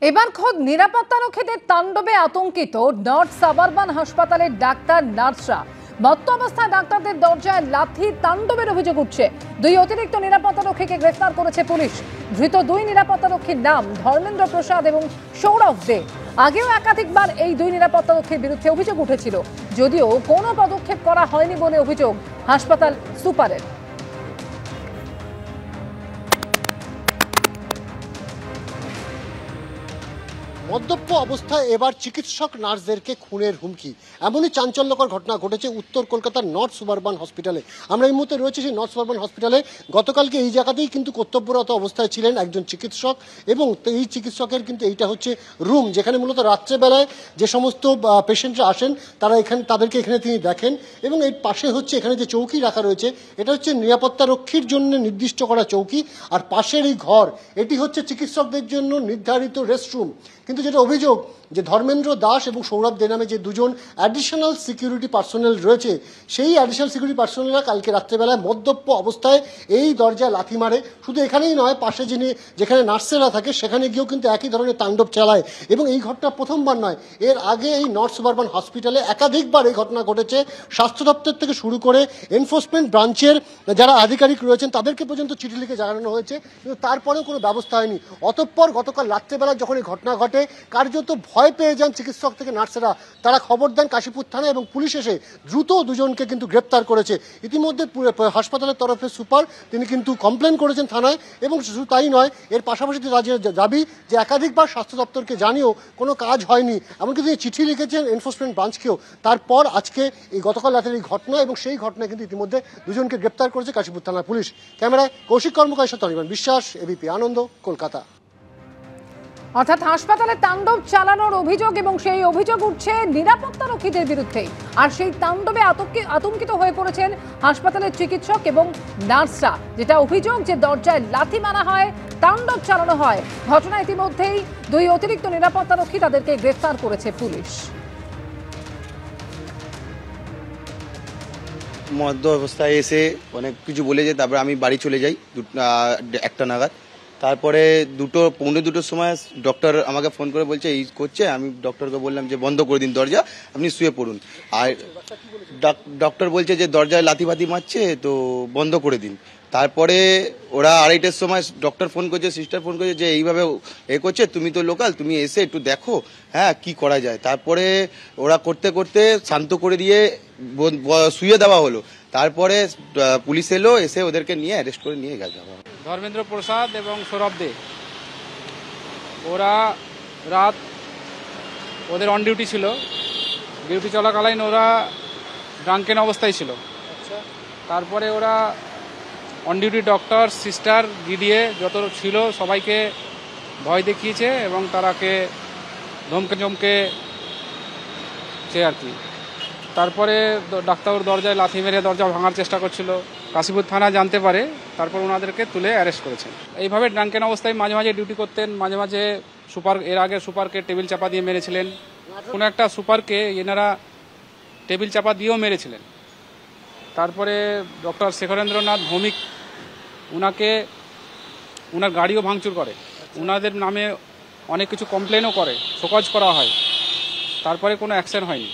এবার খোদ নিরাপত্তারক্ষীদের তাণ্ডবে আতঙ্কিত নর্থ সাবারবান হাসপাতালের ডাক্তার নার্সরা। মত্ত অবস্থায় ডাক্তারদের দরজায় লাথি তাণ্ডবের অভিযোগ উঠছে। দুই অতিরিক্ত নিরাপত্তারক্ষীকে গ্রেফতার করেছে পুলিশ। ধৃত দুই নিরাপত্তারক্ষীর নাম ধর্মেন্দ্র প্রসাদ এবং সৌরভ দে। আগেও একাধিকবার এই দুই নিরাপত্তারক্ষীর বিরুদ্ধে অভিযোগ উঠেছিল, যদিও কোনো পদক্ষেপ করা হয়নি বলে অভিযোগ হাসপাতাল সুপারের। মদ্যপ অবস্থায় এবার চিকিৎসক নার্সদেরকে খুনের হুমকি, এমনই চাঞ্চল্যকর ঘটনা ঘটেছে উত্তর কলকাতার নর্থ সুবারবান হসপিটালে। আমরা এই মুহূর্তে রয়েছে সেই নর্থ সুবারবান হসপিটালে। গতকালকে এই জায়গাতেই কিন্তু কর্তব্যরত অবস্থায় ছিলেন একজন চিকিৎসক, এবং এই চিকিৎসকের কিন্তু এইটা হচ্ছে রুম, যেখানে মূলত রাত্রেবেলায় যে সমস্ত পেশেন্টরা আসেন তাদেরকে এখানে তিনি দেখেন। এবং এর পাশে হচ্ছে এখানে যে চৌকি রাখা রয়েছে, এটা হচ্ছে নিরাপত্তারক্ষীর জন্য নির্দিষ্ট করা চৌকি, আর পাশের এই ঘর এটি হচ্ছে চিকিৎসকদের জন্য নির্ধারিত রেস্টরুম। কিন্তু যেটা অভিযোগ যে ধর্মেন্দ্র দাস এবং সৌরভ দে নামে যে দুজন অ্যাডিশনাল সিকিউরিটি পার্সোনেল রয়েছে, সেই অ্যাডিশনাল সিকিউরিটি পার্সোনেলরা কালকে রাত্রেবেলায় মদ্যপ অবস্থায় এই দরজায় লাথি মারে। শুধু এখানেই নয়, পাশে যেখানে নার্সেরা থাকে সেখানে গিয়েও কিন্তু একই ধরনের তাণ্ডব চালায়। এবং এই ঘটনা প্রথমবার নয়, এর আগে এই নর্থ সুবারবান হসপিটালে একাধিকবার এই ঘটনা ঘটেছে। স্বাস্থ্য দপ্তর থেকে শুরু করে এনফোর্সমেন্ট ব্রাঞ্চের যারা আধিকারিক রয়েছেন তাদেরকে পর্যন্ত চিঠি লিখে জানানো হয়েছে, কিন্তু তারপরেও কোনো ব্যবস্থা হয়নি। অতঃপর গতকাল রাত্রেবেলা যখন এই ঘটনা ঘটে, কার্যত ভয় পেয়ে যান চিকিৎসক থেকে নার্সেরা। তারা খবর দেন কাশীপুর থানায় এবং পুলিশ এসে দ্রুত দুজনকে কিন্তু গ্রেপ্তার করেছে। ইতিমধ্যে হাসপাতালের তরফে সুপার তিনি কিন্তু কমপ্লেন করেছেন থানায়। এবং শুধু তাই নয়, এর পাশাপাশি দাবি যে একাধিকবার স্বাস্থ্য দপ্তরকে জানিয়েও কোনো কাজ হয়নি, এমনকি তিনি চিঠি লিখেছেন এনফোর্সমেন্ট ব্রাঞ্চকেও। তারপর আজকে এই গতকাল রাতের এই ঘটনা, এবং সেই ঘটনায় কিন্তু ইতিমধ্যে দুজনকে গ্রেপ্তার করেছে কাশীপুর থানার পুলিশ। ক্যামেরায় কৌশিক কর্মকারের সাথে অনির্বাণ বিশ্বাস, এবিপি আনন্দ, কলকাতা। অর্থাৎ হাসপাতালে তাণ্ডব চালানোর অভিযোগ, এবং সেই অভিযোগ উঠছে নিরাপত্তারক্ষীদের বিরুদ্ধে। আর সেই তাণ্ডবে আতঙ্কিত হয়ে পড়েছেন হাসপাতালের চিকিৎসক এবং নার্সরা। যেটা অভিযোগ যে দরজায় লাথি মারা হয়, তাণ্ডব চালানো হয়। ঘটনা ইতিমধ্যেই দুই অতিরিক্ত নিরাপত্তারক্ষী, তাদেরকে গ্রেফতার করেছে পুলিশ। মধ্য অবস্থায় এসে অনেক কিছু বলে যায়, তারপরে আমি বাড়ি চলে যাই 1টা নাগাদ। তারপরে 2:15-2টোর সময় ডক্টর আমাকে ফোন করে বলছে এই করছে। আমি ডক্টরকে বললাম যে বন্ধ করে দিন দরজা, আপনি শুয়ে পড়ুন। আর ডক্টর বলছে যে দরজায় লাথি ফাতি মারছে, তো বন্ধ করে দিন। তারপরে ওরা 2:30টার সময় ডক্টর ফোন করছে, সিস্টার ফোন করছে যে এইভাবে এ করছে, তুমি তো লোকাল, তুমি এসে একটু দেখো হ্যাঁ কি করা যায়। তারপরে ওরা করতে করতে শান্ত করে দিয়ে শুয়ে দেওয়া হলো। তারপরে পুলিশ এলো, এসে ওদেরকে নিয়ে অ্যারেস্ট করে নিয়ে গেছে। ধর্মেন্দ্র প্রসাদ এবং সৌরভ দে, ওরা রাত ওদের অন ডিউটি ছিল। ডিউটি চলাকালীন ওরা ড্রাঙ্কেন অবস্থায় ছিল। তারপরে ওরা on duty doctor, sister, DDA যত ছিল সবাইকে ভয় দেখিয়েছে এবং তারাকে ধমকে আর কি। তারপরে ডাক্তার দরজায় লাথি মেরে দরজা ভাঙার চেষ্টা করছিল। কাশীপুর থানা জানতে পারে, তারপর ওনাদেরকে তুলে অ্যারেস্ট করেছেন। এইভাবে ড্রাঙ্কেন অবস্থায় মাঝে মাঝে ডিউটি করতেন, মাঝে মাঝে এর আগে সুপারকে টেবিল চাপা দিয়ে মেরেছিলেন। কোনো একটা সুপারকে এনারা টেবিল চাপা দিয়েও মেরেছিলেন। তারপরে ডক্টর শেখরেন্দ্রনাথ ভৌমিক ওনার গাড়িও ভাঙচুর করে, ওনাদের নামে অনেক কিছু কমপ্লেনও করে, শোকজ করা হয়, তারপরে কোনো অ্যাকশন হয়নি।